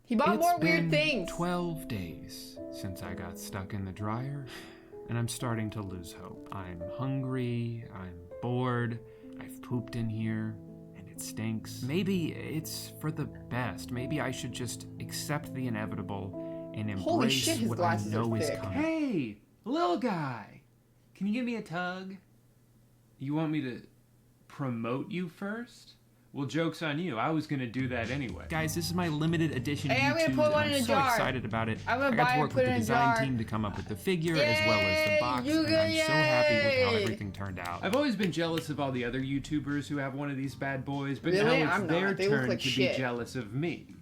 He bought more weird It's things. been 12 days since I got stuck in the dryer, and I'm starting to lose hope. I'm hungry, I'm bored, I've pooped in here, and it stinks. Maybe it's for the best. Maybe I should just accept the inevitable and Holy embrace shit, his what I glasses know are is thick. coming. Hey, little guy, can you give me a tug? You want me to promote you first? Well, joke's on you. I was gonna do that anyway. Guys, this is my limited edition Hey, I'm gonna YouTube, put one and in I'm a so jar. excited about it. I'm gonna I got buy to and work put with it the in a design jar. team to come up with the figure as well as the Yay! box, You and I'm good? so happy with how Yay! everything turned out. I've always been jealous of all the other YouTubers who have one of these bad boys, but Really? now it's I'm their not. They look turn like to shit. be jealous of me.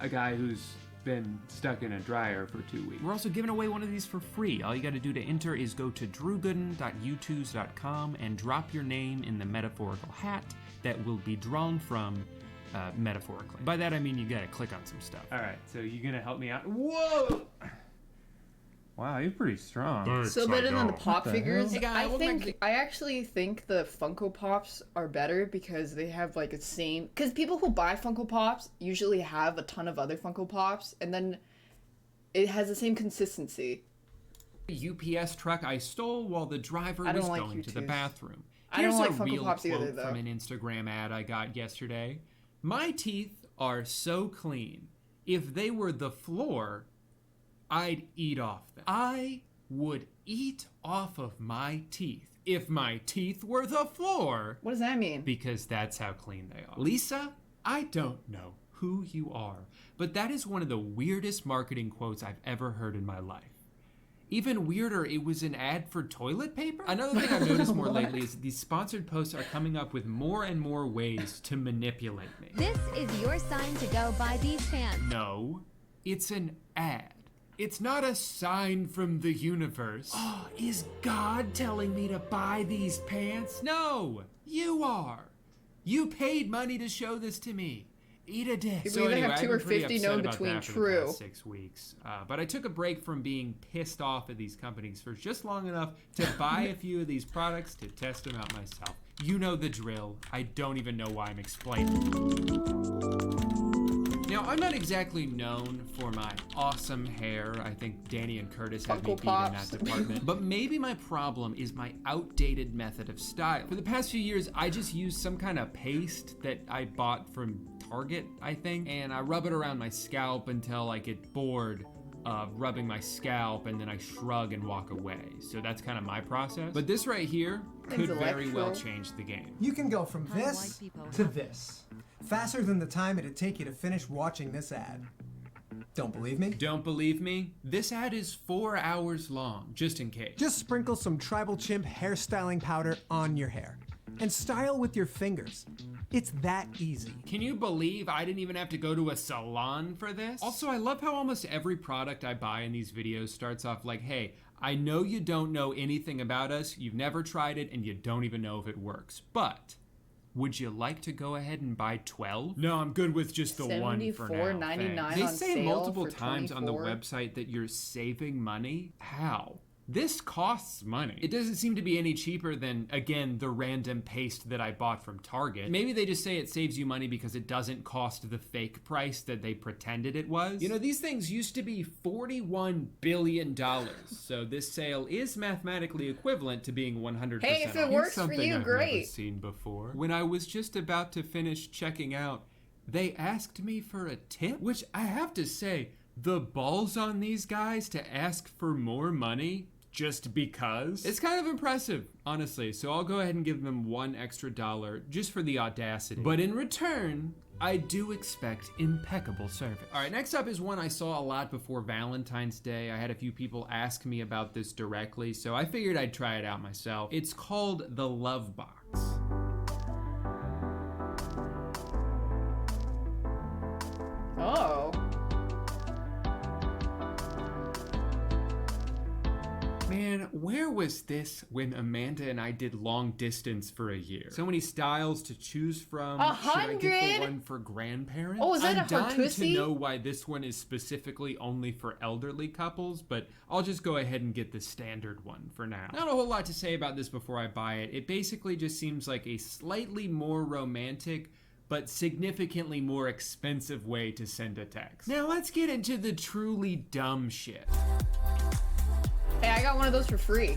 A guy who's been stuck in a dryer for 2 weeks. We're also giving away one of these for free. All you gotta do to enter is go to drewgooden.youtooz.com and drop your name in the metaphorical hat that will be drawn from metaphorically. By that I mean you gotta click on some stuff. All right, so you gonna help me out? Whoa! Wow, you're pretty strong. So better than the pop the figures. hell? Hey, guys, I actually think the Funko Pops are better because they have like a same. Because people who buy Funko Pops usually have a ton of other Funko Pops, and then it has the same consistency. UPS truck I stole while the driver I don't was like going to the U2s. bathroom. I don't Here's like a Funko real Pops quote either, though. from an Instagram ad I got yesterday. My teeth are so clean. If they were the floor, I'd eat off them. I would eat off of my teeth if my teeth were the floor. What does that mean? Because that's how clean they are. Lisa, I don't know who you are, but that is one of the weirdest marketing quotes I've ever heard in my life. Even weirder, it was an ad for toilet paper? Another thing I've noticed more lately is these sponsored posts are coming up with more and more ways to manipulate me. This is your sign to go buy these pants. No, it's an ad. It's not a sign from the universe. Oh, is God telling me to buy these pants? No, you are. You paid money to show this to me. Eat a dick. People either have 2 or 50 known between true. 6 weeks, but I took a break from being pissed off at these companies for just long enough to buy a few of these products to test them out myself. You know the drill. I don't even know why I'm explaining. Now, I'm not exactly known for my awesome hair. I think Danny and Curtis have me Funko beat in Pops. that department. But maybe my problem is my outdated method of style. For the past few years, I just used some kind of paste that I bought from Target, I think, and I rub it around my scalp until I get bored of rubbing my scalp, and then I shrug and walk away. So that's kind of my process. But this right here could very well change the game. You can go from this to this, faster than the time it'd take you to finish watching this ad. Don't believe me? Don't believe me? This ad is 4 hours long, just in case. Just sprinkle some tribal chimp hairstyling powder on your hair and style with your fingers. It's that easy. Can you believe I didn't even have to go to a salon for this? Also, I love how almost every product I buy in these videos starts off like, hey, I know you don't know anything about us, you've never tried it, and you don't even know if it works, but would you like to go ahead and buy 12? No, I'm good with just the one for now. $74.99 They on say sale multiple for times on the 24. website that you're saving money. How? This costs money. It doesn't seem to be any cheaper than, again, the random paste that I bought from Target. Maybe they just say it saves you money because it doesn't cost the fake price that they pretended it was. You know, these things used to be $41 billion. So this sale is mathematically equivalent to being 100% Hey, if it off. works for Something you, I've great. never seen before. When I was just about to finish checking out, they asked me for a tip, which I have to say, the balls on these guys to ask for more money just because? It's kind of impressive, honestly. So I'll go ahead and give them $1 extra just for the audacity. But in return, I do expect impeccable service. All right, next up is one I saw a lot before Valentine's Day. I had a few people ask me about this directly, so I figured I'd try it out myself. It's called the Love Box. Oh. Man, where was this when Amanda and I did long distance for a year? So many styles to choose from. Should I get the 100? one for grandparents? Oh, is that I'm a dying to Hartusi? know why this one is specifically only for elderly couples, but I'll just go ahead and get the standard one for now. Not a whole lot to say about this before I buy it. It basically just seems like a slightly more romantic, but significantly more expensive way to send a text. Now let's get into the truly dumb shit. Hey, I got one of those for free.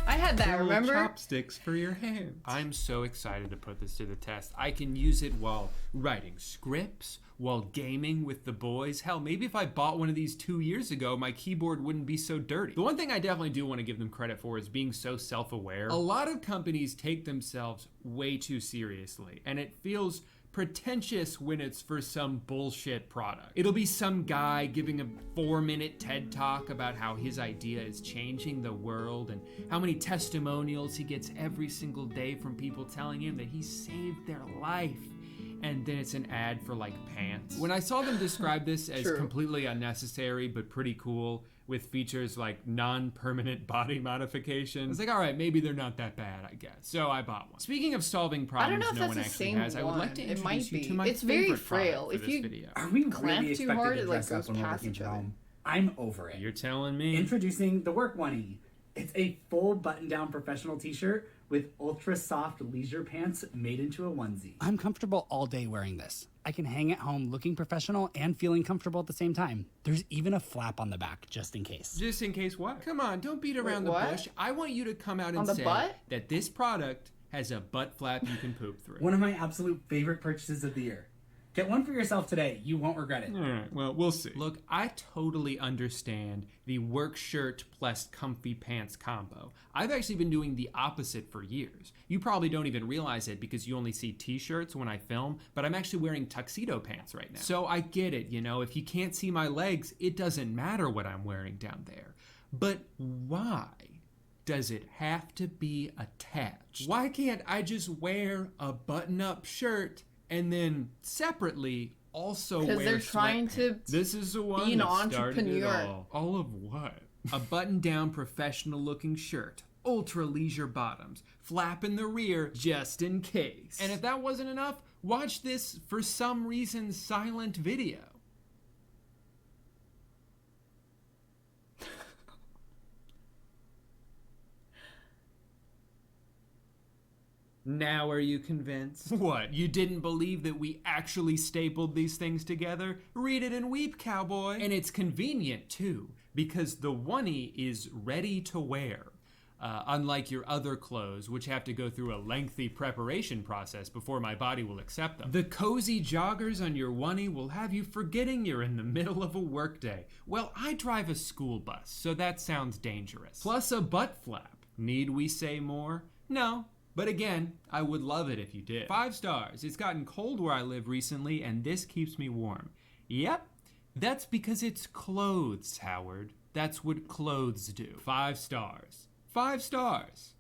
I had that, Little remember? Chopsticks for your hands. I'm so excited to put this to the test. I can use it while writing scripts, while gaming with the boys. Hell, maybe if I bought one of these 2 years ago, my keyboard wouldn't be so dirty. The one thing I definitely do want to give them credit for is being so self-aware. A lot of companies take themselves way too seriously, and it feels pretentious when it's for some bullshit product. It'll be some guy giving a 4-minute TED talk about how his idea is changing the world and how many testimonials he gets every single day from people telling him that he saved their life. And then it's an ad for like pants. When I saw them describe this as completely unnecessary but pretty cool with features like non-permanent body modification, I was like, all right, maybe they're not that bad, I guess. So I bought one. Speaking of solving problems no one actually has, I would like to introduce you to my favorite product for this video. Are we Clamp really too expected hard, to it, like, dress up goes when we're past working each from other. home? I'm over it. You're telling me? Introducing the Work Oney. It's a full button-down professional t-shirt with ultra-soft leisure pants made into a onesie. I'm comfortable all day wearing this. I can hang at home looking professional and feeling comfortable at the same time. There's even a flap on the back, just in case. Just in case what? Come on, don't beat around the what? bush. I want you to come out and On the say butt? that this product has a butt flap you can poop through. One of my absolute favorite purchases of the year. Get one for yourself today. You won't regret it. All right, well, we'll see. Look, I totally understand the work shirt plus comfy pants combo. I've actually been doing the opposite for years. You probably don't even realize it because you only see t-shirts when I film, but I'm actually wearing tuxedo pants right now. So I get it, you know, if you can't see my legs, it doesn't matter what I'm wearing down there. But why does it have to be attached? Why can't I just wear a button-up shirt and then separately also wear Because they're trying to This is the one be an that started it entrepreneur. all of what? A button-down professional looking shirt, ultra leisure bottoms, flap in the rear just in case. And if that wasn't enough, watch this for some reason silent video. Now are you convinced? What, you didn't believe that we actually stapled these things together? Read it and weep, cowboy. And it's convenient too, because the oneie is ready to wear. Unlike your other clothes, which have to go through a lengthy preparation process before my body will accept them. The cozy joggers on your oneie will have you forgetting you're in the middle of a workday. Well, I drive a school bus, so that sounds dangerous. Plus a butt flap. Need we say more? No. But again, I would love it if you did. 5 stars. It's gotten cold where I live recently, and this keeps me warm. Yep, that's because it's clothes, Howard. That's what clothes do. 5 stars. 5 stars.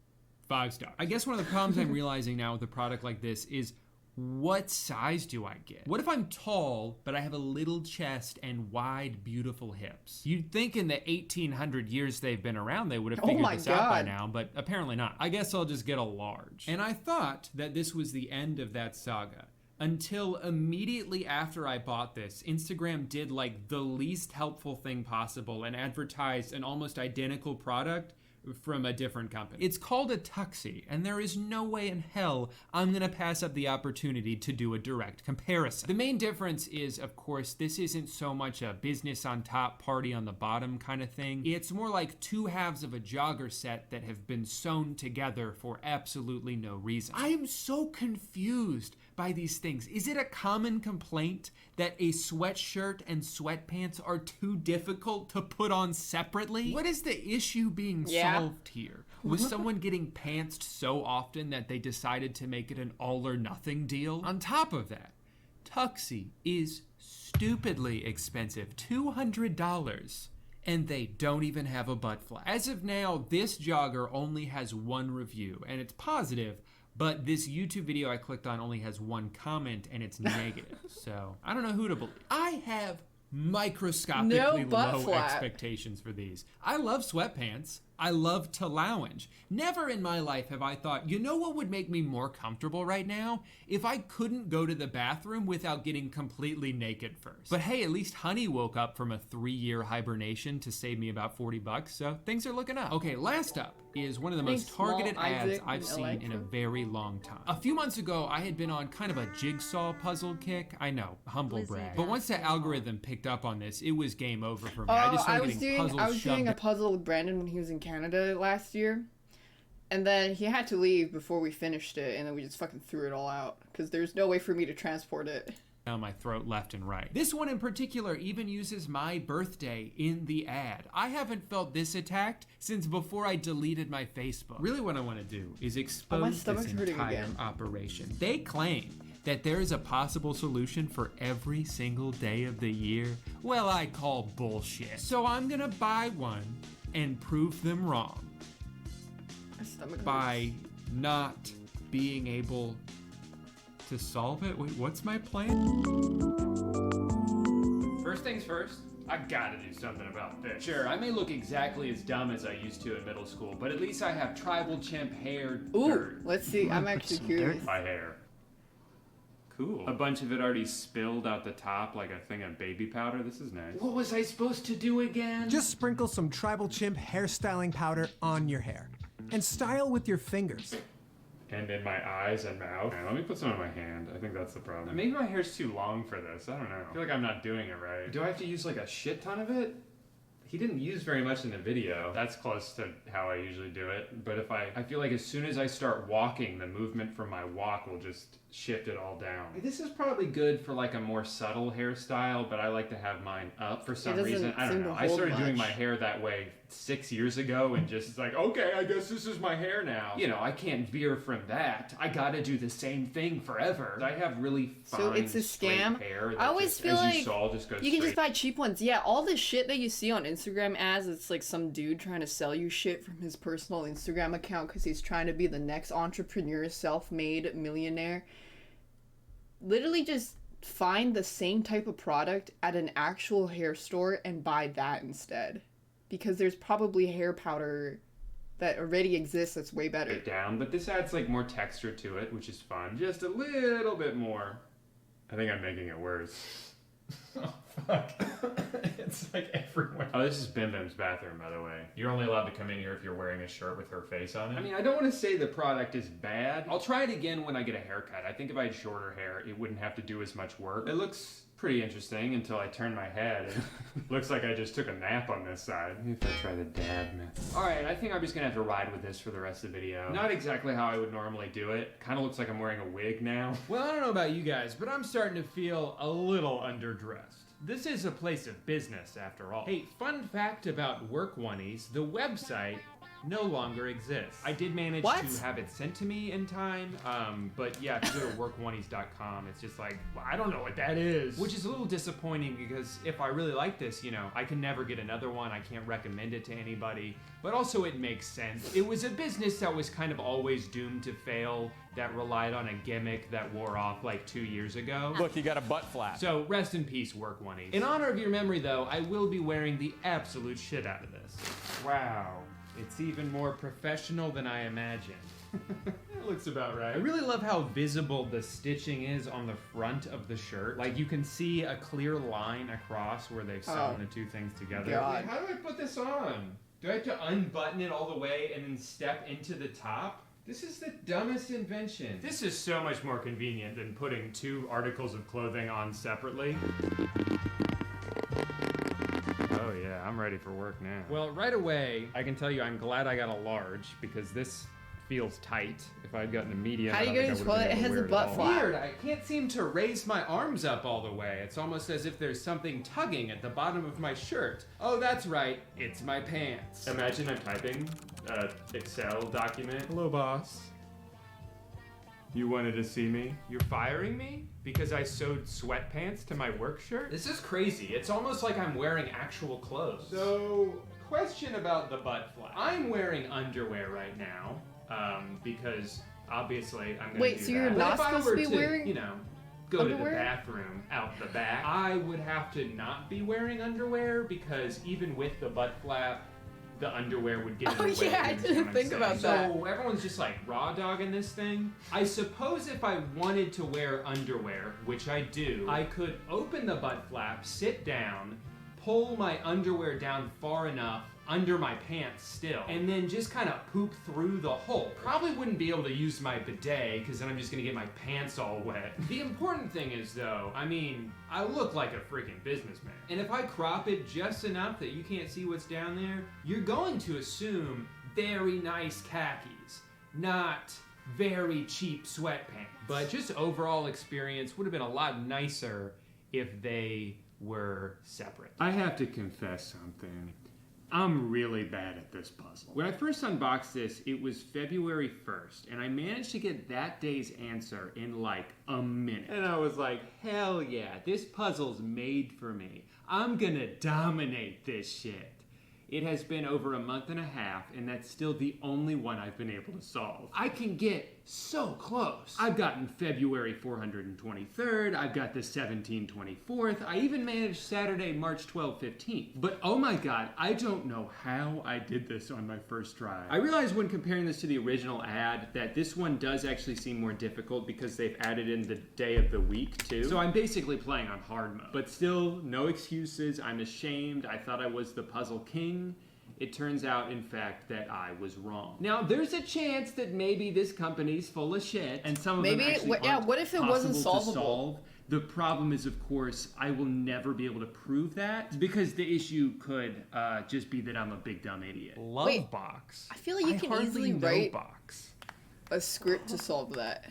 5 stars. I guess one of the problems I'm realizing now with a product like this is, what size do I get? What if I'm tall, but I have a little chest and wide, beautiful hips? You'd think in the 1800 years they've been around, they would have figured this out by now, but apparently not. I guess I'll just get a large. And I thought that this was the end of that saga. Until immediately after I bought this, Instagram did like the least helpful thing possible and advertised an almost identical product from a different company. It's called a tuxie, and there is no way in hell I'm gonna pass up the opportunity to do a direct comparison. The main difference is, of course, this isn't so much a business on top, party on the bottom kind of thing. It's more like 2 halves of a jogger set that have been sewn together for absolutely no reason. I am so confused by these things. Is it a common complaint that a sweatshirt and sweatpants are too difficult to put on separately? What is the issue being solved here? Was someone getting pantsed so often that they decided to make it an all or nothing deal? On top of that, tuxie is stupidly expensive, $200. And they don't even have a butt flap. As of now, this jogger only has 1 review, and it's positive, but this YouTube video I clicked on only has 1 comment, and it's negative. So I don't know who to believe. I have microscopically low expectations for these. I love sweatpants. I love to lounge. Never in my life have I thought, you know what would make me more comfortable right now? If I couldn't go to the bathroom without getting completely naked first. But hey, at least Honey woke up from a 3-year hibernation to save me about $40, so things are looking up. Okay, last up is one of the most targeted ads I've seen in a very long time. A few months ago, I had been on kind of a jigsaw puzzle kick. I know, humble brag. But once the algorithm picked up on this, it was game over for me. I just started getting puzzles I was doing a shoved puzzle with Brandon when he was in Canada last year. And then he had to leave before we finished it, and then we just fucking threw it all out. Because there's no way for me to transport it. down my throat left and right. This one in particular even uses my birthday in the ad. I haven't felt this attacked since before I deleted my Facebook. Really what I want to do is expose this entire operation. They claim that there is a possible solution for every single day of the year. Well, I call bullshit. So I'm gonna buy one and prove them wrong by not being able to solve it. Wait, what's my plan? First things first, I gotta do something about this. Sure, I may look exactly as dumb as I used to in middle school, but at least I have tribal chimp hair dirt. Let's see, I'm actually curious. My hair. Cool. A bunch of it already spilled out the top like a thing of baby powder. This is nice. What was I supposed to do again? Just sprinkle some tribal chimp hairstyling powder on your hair and style with your fingers. And in my eyes and mouth. Let me put some on my hand. I think that's the problem. Maybe my hair's too long for this. I don't know. I feel like I'm not doing it right. Do I have to use like a shit ton of it? He didn't use very much in the video. That's close to how I usually do it. But if I feel like as soon as I start walking, the movement from my walk will just shift it all down. This is probably good for like a more subtle hairstyle, but I like to have mine up for some reason. I don't know. I started doing my hair that way 6 years ago and just like, okay, I guess this is my hair now. You know, I can't veer from that. I gotta do the same thing forever. I have really fine, so it's a scam. Hair that I always just, feel as like you saw, just goes you can straight. just buy cheap ones. Yeah, all the shit that you see on Instagram ads, it's like some dude trying to sell you shit from his personal Instagram account because he's trying to be the next entrepreneur, self-made millionaire. Literally just find the same type of product at an actual hair store and buy that instead. Because there's probably hair powder that already exists that's way better. Down, but this adds like more texture to it, which is fun. Just a little bit more. I think I'm making it worse. Oh, fuck. It's like everywhere. Oh, this is Bim Bim's bathroom, by the way. You're only allowed to come in here if you're wearing a shirt with her face on it. I mean, I don't want to say the product is bad. I'll try it again when I get a haircut. I think if I had shorter hair, it wouldn't have to do as much work. It looks pretty interesting until I turn my head. It looks like I just took a nap on this side. If I try the dab method. Alright, I think I'm just gonna have to ride with this for the rest of the video. Not exactly how I would normally do it. Kinda looks like I'm wearing a wig now. Well, I don't know about you guys, but I'm starting to feel a little underdressed. This is a place of business, after all. Hey, fun fact about Work Oneies, the website no longer exists. I did manage to have it sent to me in time, but yeah, if you go to workoneies.com, it's just like, well, I don't know what that is. Which is a little disappointing because if I really like this, you know, I can never get another one, I can't recommend it to anybody, but also it makes sense. It was a business that was kind of always doomed to fail, that relied on a gimmick that wore off like 2 years ago. Look, you got a butt flap. So rest in peace, Work Oneies. In honor of your memory though, I will be wearing the absolute shit out of this. Wow. It's even more professional than I imagined. That looks about right. I really love how visible the stitching is on the front of the shirt. Like you can see a clear line across where they've sewn the two things together. God. Wait, how do I put this on? Do I have to unbutton it all the way and then step into the top? This is the dumbest invention. This is so much more convenient than putting two articles of clothing on separately. Oh yeah, I'm ready for work now. Well, right away, I can tell you I'm glad I got a large because this feels tight. If I'd gotten a medium, how do you get this? Well, it has a butt flap. Weird, I can't seem to raise my arms up all the way. It's almost as if there's something tugging at the bottom of my shirt. Oh, that's right, it's my pants. Imagine I'm typing an Excel document. Hello, boss. You wanted to see me? You're firing me? Because I sewed sweatpants to my work shirt? This is crazy. It's almost like I'm wearing actual clothes. So, question about the butt flap. I'm wearing underwear right now, because obviously I'm gonna do that. Wait, so you're not supposed to be wearing, you know, go to the bathroom out the back, I would have to not be wearing underwear because even with the butt flap, the underwear would get in the way. Yeah, I didn't think about that. So everyone's just like raw dogging this thing. I suppose if I wanted to wear underwear, which I do, I could open the butt flap, sit down, pull my underwear down far enough under my pants still, and then just kind of poop through the hole. Probably wouldn't be able to use my bidet, because then I'm just gonna get my pants all wet. The important thing is though, I mean, I look like a freaking businessman. And if I crop it just enough that you can't see what's down there, you're going to assume very nice khakis, not very cheap sweatpants. But just overall experience would have been a lot nicer if they were separate. I have to confess something. I'm really bad at this puzzle. When I first unboxed this, it was February 1st, and I managed to get that day's answer in like a minute. And I was like, hell yeah, this puzzle's made for me. I'm gonna dominate this shit. It has been over a month and a half, and that's still the only one I've been able to solve. I can get so close. I've gotten February 423rd, I've got the 1724th, I even managed Saturday, March 15th. But oh my god, I don't know how I did this on my first try. I realized when comparing this to the original ad that this one does actually seem more difficult because they've added in the day of the week too. So I'm basically playing on hard mode. But still, no excuses, I'm ashamed, I thought I was the puzzle king. It turns out, in fact, that I was wrong. Now, there's a chance that maybe this company's full of shit, and some of them actually aren't what if it wasn't possible to solvable? solve. The problem is, of course, I will never be able to prove that, because the issue could just be that I'm a big dumb idiot. Wait, Box. I feel like you can easily write Box. a script to solve that.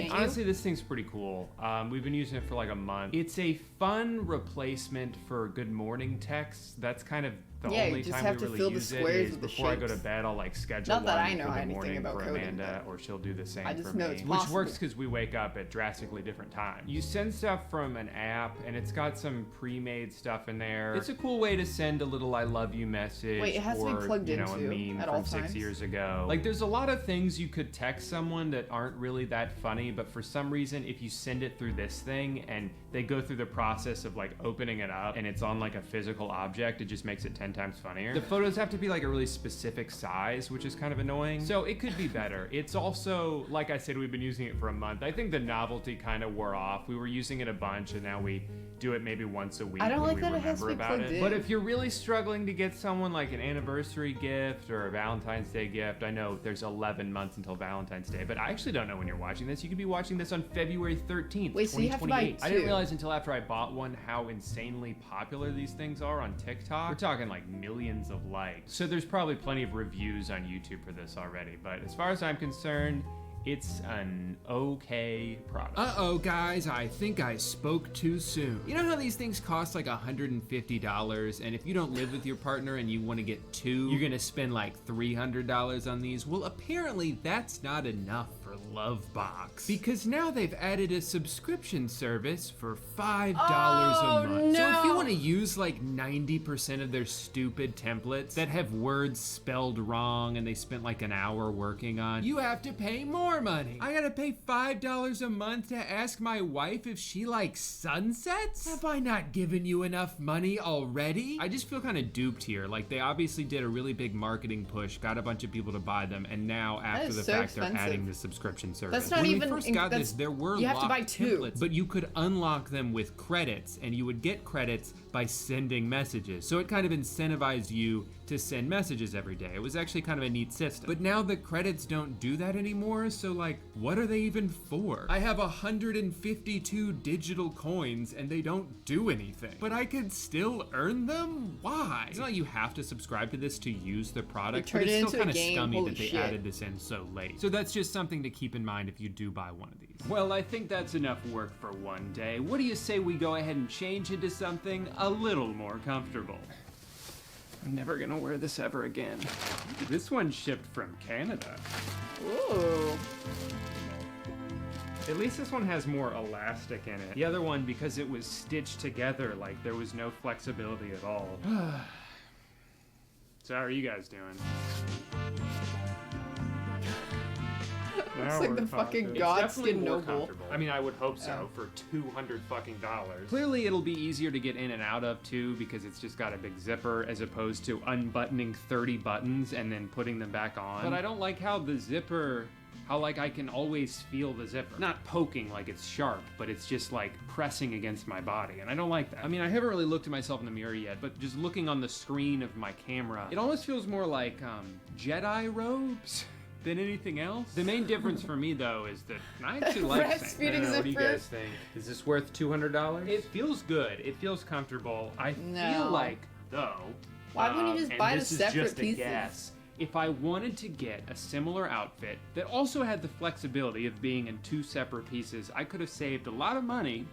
Honestly, this thing's pretty cool. We've been using it for like a month. It's a fun replacement for Good Morning text. That's kind of the only just time have we to really fill the use it squares is with the before I go to shapes. bed. I'll like schedule Not that one I know for the anything morning about for coding, Amanda, but or she'll do the same I just for know me, it's which possible. works because we wake up at drastically different times. You send stuff from an app, and it's got some pre-made stuff in there. It's a cool way to send a little "I love you" message. Wait, it has to be or, plugged you know, into a meme at from all 6 times? years ago. Like, there's a lot of things you could text someone that aren't really that funny, but for some reason, if you send it through this thing and they go through the process of like opening it up and it's on like a physical object, it just makes it 10 times funnier. The photos have to be like a really specific size, which is kind of annoying. So it could be better. It's also, like I said, we've been using it for a month. I think the novelty kind of wore off. We were using it a bunch, and now we do it maybe once a week. I don't when like we that it has to remember be about plugged it. in. But if you're really struggling to get someone like an anniversary gift or a Valentine's Day gift, I know there's 11 months until Valentine's Day, but I actually don't know when you're watching this. You could be watching this on February 13th, Wait, so you have to buy 2028. I didn't two? realize until after I bought one how insanely popular these things are on TikTok. We're talking like millions of likes. So there's probably plenty of reviews on YouTube for this already, but as far as I'm concerned, it's an okay product. Uh-oh, guys, I think I spoke too soon. You know how these things cost like $150, and if you don't live with your partner and you want to get two, you're gonna spend like $300 on these? Well, apparently that's not enough for Lovebox, because now they've added a subscription service for $5 a month. So if you want to use like 90% of their stupid templates that have words spelled wrong and they spent like an hour working on, you have to pay more money. I gotta pay $5 a month to ask my wife if she likes sunsets? Have I not given you enough money already? I just feel kind of duped here. Like, they obviously did a really big marketing push, got a bunch of people to buy them, and now after is the so fact expensive. they're adding the subscription service. That's not when even- we first got that's- this, there were you have to buy locked two. templates, but you could unlock them with credits, and you would get credits by sending messages. So it kind of incentivized you to send messages every day. It was actually kind of a neat system. But now the credits don't do that anymore, so like, what are they even for? I have 152 digital coins and they don't do anything. But I could still earn them? Why? It's not like you have to subscribe to this to use the product, They but turned it's it still into a kind of game. scummy Holy that they shit. added this in so late. So that's just something to keep in mind if you do buy one of these. Well, I think that's enough work for one day. What do you say we go ahead and change into something a little more comfortable? I'm never gonna wear this ever again. This one shipped from Canada. Ooh. At least this one has more elastic in it. The other one, because it was stitched together, like there was no flexibility at all. So how are you guys doing? looks like the fucking Godskin Noble. I mean, I would hope so for $200 fucking dollars. Clearly, it'll be easier to get in and out of too because it's just got a big zipper as opposed to unbuttoning 30 buttons and then putting them back on. But I don't like how the zipper. How, like, I can always feel the zipper. Not poking like it's sharp, but it's just, like, pressing against my body, and I don't like that. I mean, I haven't really looked at myself in the mirror yet, but just looking on the screen of my camera, it almost feels more like, Jedi robes than anything else. The main difference for me, though, is that I actually like Breastfeeding What do you zipper. guys think? Is this worth $200? It feels good. It feels comfortable. I feel like, though... Why wouldn't you just buy the separate pieces? Guess, if I wanted to get a similar outfit that also had the flexibility of being in 2 separate pieces, I could have saved a lot of money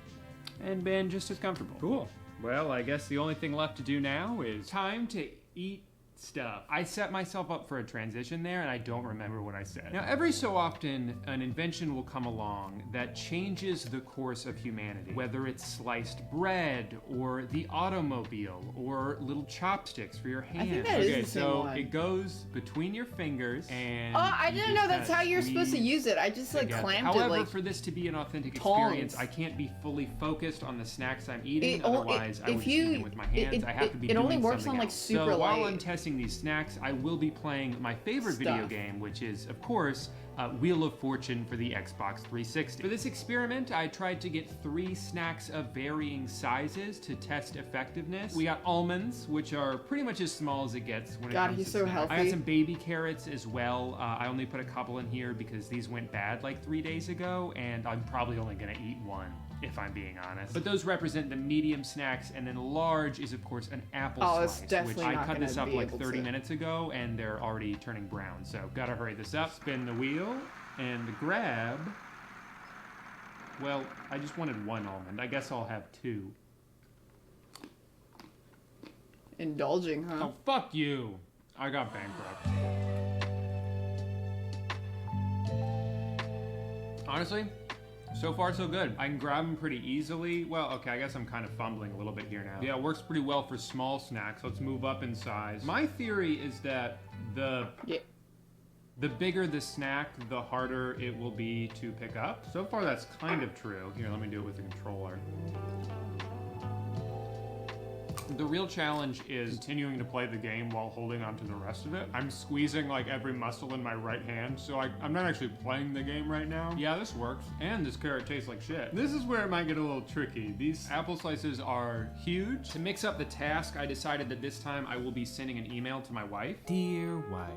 and been just as comfortable. Cool. Well, I guess the only thing left to do now is time to eat stuff. I set myself up for a transition there and I don't remember what I said. Now, every so often, an invention will come along that changes the course of humanity, whether it's sliced bread or the automobile or little chopsticks for your hands. I think that is the same one. It goes between your fingers and Oh, I didn't know that's how you're supposed to use it. I just like together. clamped However, it like for this to be an authentic tongs. experience, I can't be fully focused on the snacks I'm eating. It o- Otherwise, I if would just you- eat them with my hands. I have to be it doing only works something on, like, else. super so while light I'm testing these snacks, I will be playing my favorite video Stuff. game, which is, of course, Wheel of Fortune for the Xbox 360. For this experiment, I tried to get 3 snacks of varying sizes to test effectiveness. We got almonds, which are pretty much as small as it gets when it God, comes he's to so snacks. I got healthy. some baby carrots as well. I only put a couple in here because these went bad like 3 days ago, and I'm probably only gonna eat one, if I'm being honest. But those represent the medium snacks, and then large is, of course, an apple Oh, it's slice, which definitely I not cut this gonna up be like able 30 to- minutes ago, and they're already turning brown. So gotta hurry this up. Spin the wheel, and the grab. Well, I just wanted 1 almond. I guess I'll have 2. indulging, huh? Oh, fuck you! I got bankrupt. Honestly, so far so good. I can grab them pretty easily. Well, okay, I guess I'm kind of fumbling a little bit here now. Yeah, it works pretty well for small snacks. Let's move up in size. My theory is that the bigger the snack, the harder it will be to pick up. So far, that's kind of true. Here, let me do it with the controller. The real challenge is continuing to play the game while holding on to the rest of it. I'm squeezing like every muscle in my right hand, so I'm not actually playing the game right now. Yeah, this works. And this carrot tastes like shit. This is where it might get a little tricky. These apple slices are huge. To mix up the task, I decided that this time I will be sending an email to my wife. Dear wife,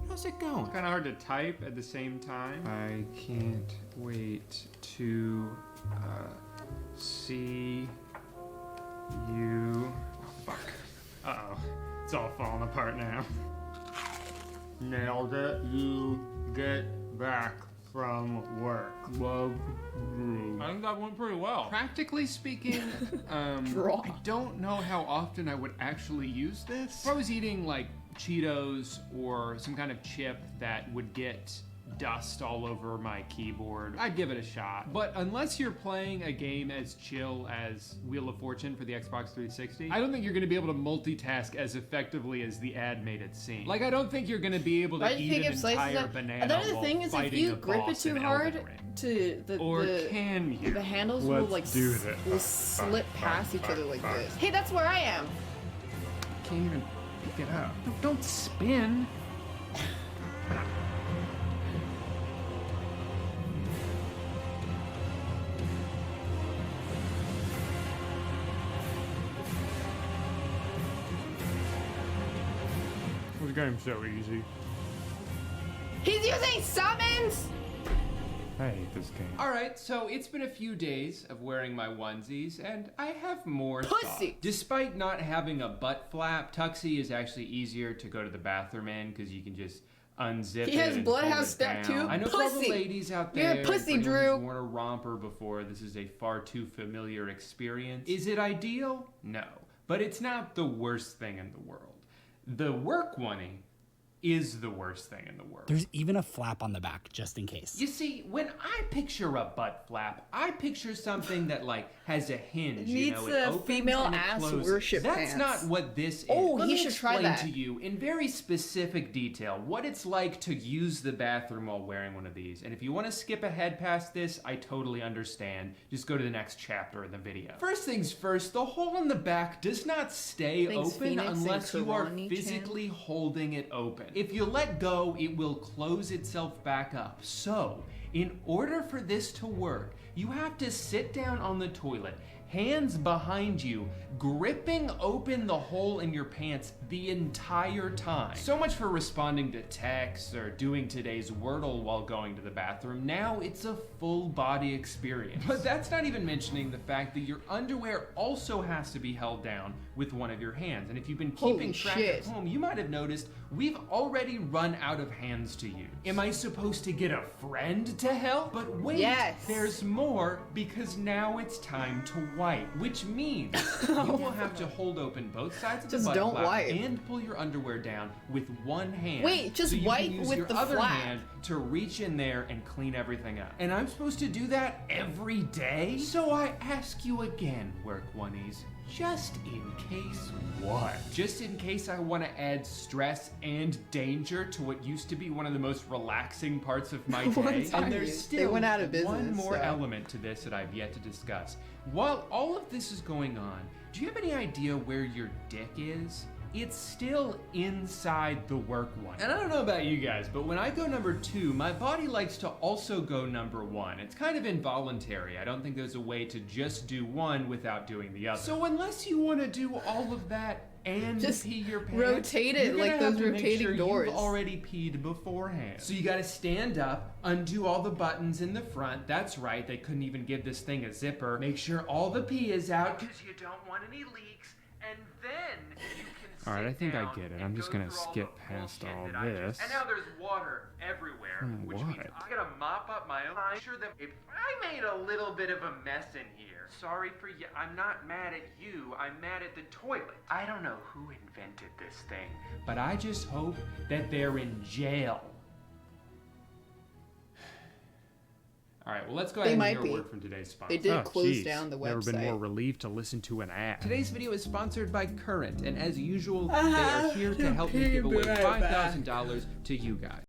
how's it going? Kind of hard to type at the same time. I can't wait to see you. Oh, fuck. Uh-oh. It's all falling apart now. Nailed it. You get back from work. Love. I think that went pretty well. Practically speaking, I don't know how often I would actually use this. If I was eating like Cheetos or some kind of chip that would get dust all over my keyboard, I'd give it a shot. But unless you're playing a game as chill as Wheel of Fortune for the Xbox 360, I don't think you're gonna be able to multitask as effectively as the ad made it seem. Like, I don't think you're gonna be able to eat an entire banana Another while thing is if fighting you a grip it boss too in hard Elden Ring. to Can you? the handles will Let's like do this. will slip past each other like this. Hey, that's where I am. Can't even pick it up. Don't spin. This game's so easy. He's using summons. I hate this game. Alright, so it's been a few days of wearing my onesies, and I have more Pussy! thoughts. Despite not having a butt flap, Tuxie is actually easier to go to the bathroom in, because you can just unzip He it has and Bloodhouse fold it Step down. 2. I know for all the Pussy! ladies out You're a there, pussy, for anyone who's Drew. worn a romper before, this is a far too familiar experience. Is it ideal? No. But it's not the worst thing in the world. The work oneie is the worst thing in the world. There's even a flap on the back, just in case. You see, when I picture a butt flap, I picture something that, like, has a hinge, you needs know, it a opens female and it ass closes. worship That's pants. not what this is. Oh, Let he me should try explain that. to you in very specific detail what it's like to use the bathroom while wearing one of these. And if you want to skip ahead past this, I totally understand. Just go to the next chapter of the video. First things first, the hole in the back does not stay Thanks, open Phoenix and unless you are Karani-chan. physically holding it open. If you let go, it will close itself back up. So, in order for this to work, you have to sit down on the toilet, hands behind you, gripping open the hole in your pants the entire time. So much for responding to texts or doing today's Wordle while going to the bathroom. Now it's a full body experience. But that's not even mentioning the fact that your underwear also has to be held down with one of your hands. And if you've been keeping Holy track shit. at home, you might have noticed we've already run out of hands to use. Am I supposed to get a friend to help? But wait, Yes. there's more, because now it's time to wipe, which means you will have to hold open both sides of the Just butt don't flap wipe. and pull your underwear down with one hand. Wait, just so you wipe can use with your the other flap. hand to reach in there and clean everything up. And I'm supposed to do that every day? So I ask you again, Work Oneies, just in case what? Just in case I want to add stress and danger to what used to be one of the most relaxing parts of my day. time And there's they still went out of business, one more so. element to this that I've yet to discuss. While all of this is going on, do you have any idea where your dick is? It's still inside the work one. And I don't know about you guys, but when I go number 2, my body likes to also go number 1. It's kind of involuntary. I don't think there's a way to just do one without doing the other. So unless you want to do all of that and Just pee your pants, rotate it you're like gonna those have to make rotating sure doors. You've already peed beforehand. So you gotta stand up, undo all the buttons in the front. That's right, they couldn't even give this thing a zipper. Make sure all the pee is out, because you don't want any leaks. And then you can All right, I think I down get it. and I'm just go gonna through all skip the past bullshit all that I this. And now there's water everywhere, which means what? I gotta mop up my own. I'm sure that if I made a little bit of a mess in here, sorry for you. I'm not mad at you. I'm mad at the toilet. I don't know who invented this thing, but I just hope that they're in jail. All right, well, let's go They ahead and might hear a be. word from today's sponsor. They did Oh, close geez. down the Never been website. more relieved to listen to an ad. Today's video is sponsored by Current, and as usual, they are here to help me give away $5,000 to you guys.